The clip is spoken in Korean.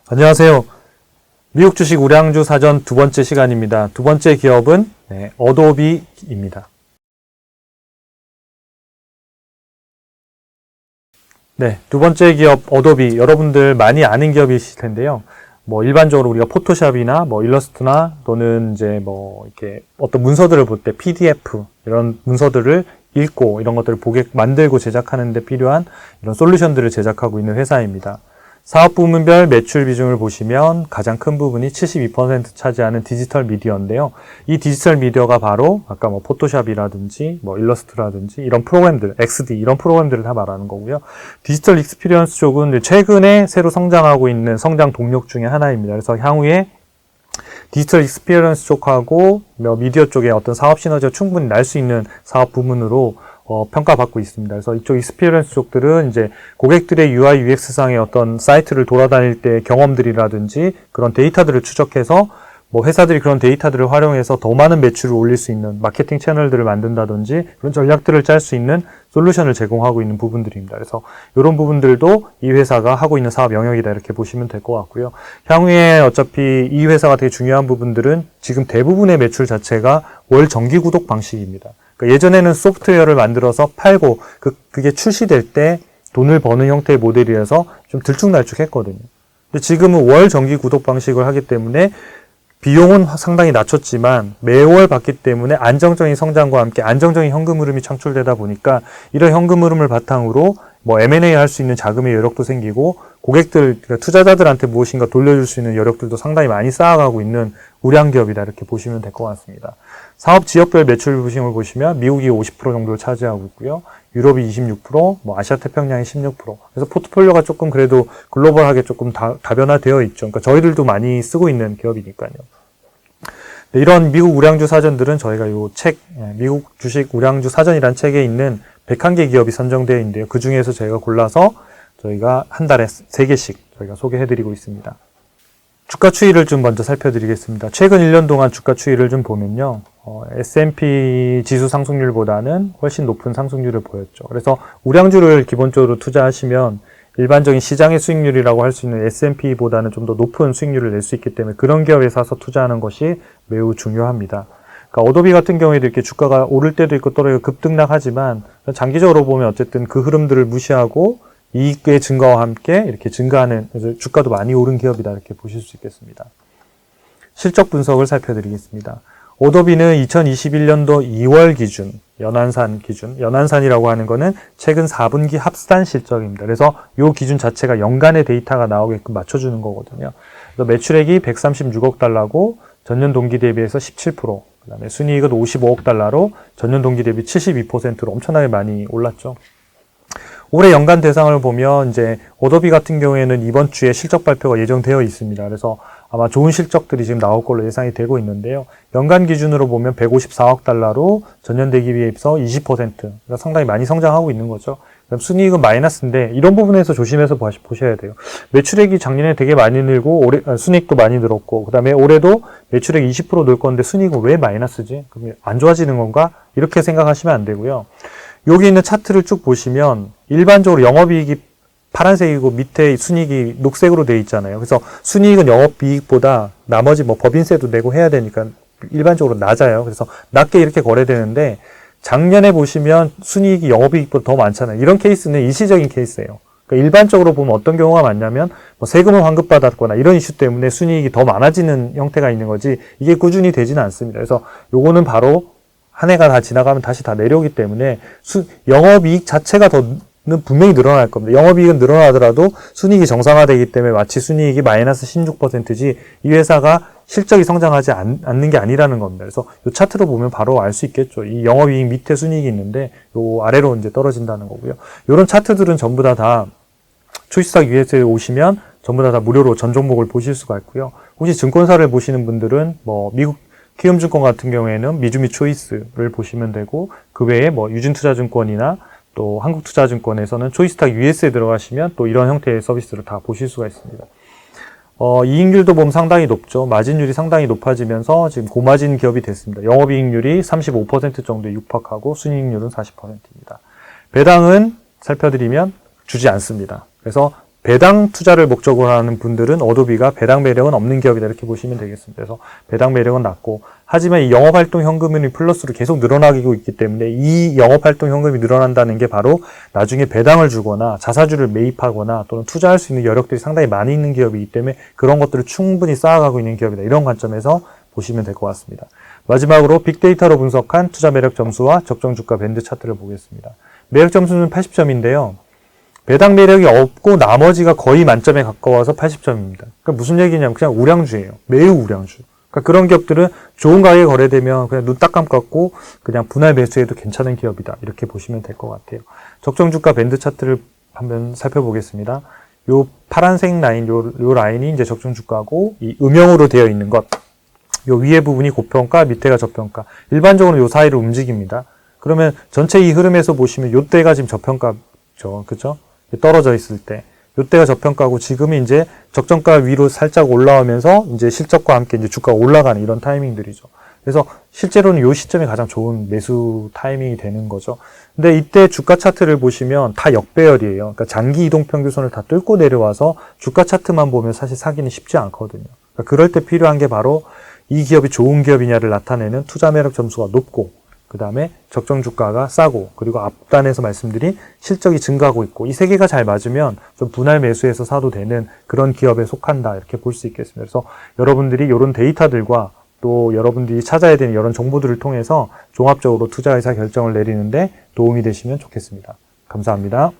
안녕하세요. 미국 주식 우량주 사전 두 번째 시간입니다. 두 번째 기업은 어도비입니다. 네, 두 번째 기업 어도비, 여러분들 많이 아는 기업이실 텐데요. 일반적으로 우리가 포토샵이나 일러스트나 또는 이제 이렇게 어떤 문서들을 볼 때 PDF 이런 문서들을 읽고 이런 것들을 만들고 제작하는 데 필요한 이런 솔루션들을 제작하고 있는 회사입니다. 사업 부문별 매출 비중을 보시면 가장 큰 부분이 72% 차지하는 디지털 미디어인데요. 이 디지털 미디어가 바로 아까 포토샵이라든지 일러스트라든지 이런 프로그램들, XD 이런 프로그램들을 다 말하는 거고요. 디지털 익스피리언스 쪽은 최근에 새로 성장하고 있는 성장 동력 중에 하나입니다. 그래서 향후에 디지털 익스피리언스 쪽하고 미디어 쪽에 어떤 사업 시너지가 충분히 날 수 있는 사업 부문으로 평가받고 있습니다. 그래서 이쪽 익스피리언스 쪽들은 이제 고객들의 UI, UX상의 어떤 사이트를 돌아다닐 때 경험들이라든지 그런 데이터들을 추적해서 회사들이 그런 데이터들을 활용해서 더 많은 매출을 올릴 수 있는 마케팅 채널들을 만든다든지 그런 전략들을 짤 수 있는 솔루션을 제공하고 있는 부분들입니다. 그래서 이런 부분들도 이 회사가 하고 있는 사업 영역이다 이렇게 보시면 될 것 같고요. 향후에 어차피 이 회사가 되게 중요한 부분들은 지금 대부분의 매출 자체가 월 정기 구독 방식입니다. 그러니까 예전에는 소프트웨어를 만들어서 팔고 그게 출시될 때 돈을 버는 형태의 모델이라서 좀 들쭉날쭉했거든요. 근데 지금은 월 정기 구독 방식을 하기 때문에 비용은 상당히 낮췄지만 매월 받기 때문에 안정적인 성장과 함께 안정적인 현금 흐름이 창출되다 보니까 이런 현금 흐름을 바탕으로 M&A 할 수 있는 자금의 여력도 생기고 고객들, 그러니까 투자자들한테 무엇인가 돌려줄 수 있는 여력들도 상당히 많이 쌓아가고 있는 우량기업이다 이렇게 보시면 될 것 같습니다. 사업 지역별 매출 비중을 보시면 미국이 50% 정도를 차지하고 있고요. 유럽이 26%, 아시아 태평양이 16%. 그래서 포트폴리오가 조금 그래도 글로벌하게 조금 다변화되어 있죠. 그러니까 저희들도 많이 쓰고 있는 기업이니까요. 네, 이런 미국 우량주 사전들은 저희가 이 책, 미국 주식 우량주 사전이라는 책에 있는 101개 기업이 선정되어 있는데요. 그 중에서 저희가 골라서 저희가 한 달에 3개씩 저희가 소개해드리고 있습니다. 주가 추이를 좀 먼저 살펴드리겠습니다. 최근 1년 동안 주가 추이를 좀 보면요. S&P 지수 상승률보다는 훨씬 높은 상승률을 보였죠. 그래서 우량주를 기본적으로 투자하시면 일반적인 시장의 수익률이라고 할 수 있는 S&P보다는 좀 더 높은 수익률을 낼 수 있기 때문에 그런 기업에 사서 투자하는 것이 매우 중요합니다. 그러니까 어도비 같은 경우에도 이렇게 주가가 오를 때도 있고 떨어지고 급등락하지만 장기적으로 보면 어쨌든 그 흐름들을 무시하고 이익의 증가와 함께 이렇게 증가하는, 주가도 많이 오른 기업이다 이렇게 보실 수 있겠습니다. 실적 분석을 살펴드리겠습니다. 어도비는 2021년도 2월 기준, 연한산이라고 하는 거는 최근 4분기 합산 실적입니다. 그래서 이 기준 자체가 연간의 데이터가 나오게끔 맞춰주는 거거든요. 그래서 매출액이 136억 달러고 전년 동기 대비해서 17%, 그 다음에 순이익은 55억 달러로 전년 동기 대비 72%로 엄청나게 많이 올랐죠. 올해 연간 대상을 보면 이제 어도비 같은 경우에는 이번 주에 실적 발표가 예정되어 있습니다. 그래서 아마 좋은 실적들이 지금 나올 걸로 예상이 되고 있는데요. 연간 기준으로 보면 154억 달러로 전년 대비해서 20%, 그러니까 상당히 많이 성장하고 있는 거죠. 그럼 순이익은 마이너스인데 이런 부분에서 조심해서 보셔야 돼요. 매출액이 작년에 되게 많이 늘고 순이익도 많이 늘었고 그다음에 올해도 매출액 20% 늘 건데 순이익은 왜 마이너스지? 그럼 안 좋아지는 건가? 이렇게 생각하시면 안 되고요. 여기 있는 차트를 쭉 보시면 일반적으로 영업이익이 파란색이고 밑에 순이익이 녹색으로 되어 있잖아요. 그래서 순이익은 영업이익보다 나머지 법인세도 내고 해야 되니까 일반적으로 낮아요. 그래서 낮게 이렇게 거래되는데 작년에 보시면 순이익이 영업이익보다 더 많잖아요. 이런 케이스는 일시적인 케이스예요. 그러니까 일반적으로 보면 어떤 경우가 많냐면 세금을 환급받았거나 이런 이슈 때문에 순이익이 더 많아지는 형태가 있는 거지 이게 꾸준히 되지는 않습니다. 그래서 요거는 바로 한 해가 다 지나가면 다시 다 내려오기 때문에 영업이익 자체가 는 분명히 늘어날 겁니다. 영업이익은 늘어나더라도 순이익이 정상화되기 때문에 마치 순이익이 마이너스 16%지 이 회사가 실적이 성장하지 않는 게 아니라는 겁니다. 그래서 이 차트로 보면 바로 알 수 있겠죠. 이 영업이익 밑에 순이익이 있는데 요 아래로 이제 떨어진다는 거고요. 이런 차트들은 전부 다 초이스탁 US에 오시면 전부 다 무료로 전 종목을 보실 수가 있고요. 혹시 증권사를 보시는 분들은 미국 키움증권 같은 경우에는 미주미 초이스를 보시면 되고 그 외에 유진투자증권이나 또 한국투자증권에서는 초이스탁 US에 들어가시면 또 이런 형태의 서비스를 다 보실 수가 있습니다. 이익률도 보면 상당히 높죠. 마진율이 상당히 높아지면서 지금 고마진 기업이 됐습니다. 영업이익률이 35% 정도에 육박하고 순이익률은 40%입니다. 배당은 살펴드리면 주지 않습니다. 그래서 배당 투자를 목적으로 하는 분들은 어도비가 배당 매력은 없는 기업이다 이렇게 보시면 되겠습니다. 그래서 배당 매력은 낮고 하지만 이 영업활동 현금률이 플러스로 계속 늘어나고 있기 때문에 이 영업활동 현금이 늘어난다는 게 바로 나중에 배당을 주거나 자사주를 매입하거나 또는 투자할 수 있는 여력들이 상당히 많이 있는 기업이기 때문에 그런 것들을 충분히 쌓아가고 있는 기업이다. 이런 관점에서 보시면 될 것 같습니다. 마지막으로 빅데이터로 분석한 투자 매력 점수와 적정 주가 밴드 차트를 보겠습니다. 매력 점수는 80점인데요. 배당 매력이 없고 나머지가 거의 만점에 가까워서 80점입니다. 그러니까 무슨 얘기냐면 그냥 우량주예요. 매우 우량주. 그러니까 그런 기업들은 좋은 가격에 거래되면 그냥 눈 딱 감고 그냥 분할 매수해도 괜찮은 기업이다. 이렇게 보시면 될 것 같아요. 적정 주가 밴드 차트를 한번 살펴보겠습니다. 요 파란색 라인, 요 라인이 이제 적정 주가고 이 음영으로 되어 있는 것. 요 위에 부분이 고평가, 밑에가 저평가. 일반적으로 요 사이를 움직입니다. 그러면 전체 이 흐름에서 보시면 요때가 지금 저평가죠. 그죠? 떨어져 있을 때. 요때가 저평가고 지금이 이제 적정가 위로 살짝 올라오면서 이제 실적과 함께 이제 주가가 올라가는 이런 타이밍들이죠. 그래서 실제로는 요 시점이 가장 좋은 매수 타이밍이 되는 거죠. 근데 이때 주가 차트를 보시면 다 역배열이에요. 그러니까 장기 이동 평균선을 다 뚫고 내려와서 주가 차트만 보면 사실 사기는 쉽지 않거든요. 그러니까 그럴 때 필요한 게 바로 이 기업이 좋은 기업이냐를 나타내는 투자 매력 점수가 높고 그 다음에 적정 주가가 싸고 그리고 앞단에서 말씀드린 실적이 증가하고 있고 이 세 개가 잘 맞으면 좀 분할 매수해서 사도 되는 그런 기업에 속한다 이렇게 볼 수 있겠습니다. 그래서 여러분들이 이런 데이터들과 또 여러분들이 찾아야 되는 이런 정보들을 통해서 종합적으로 투자 의사 결정을 내리는데 도움이 되시면 좋겠습니다. 감사합니다.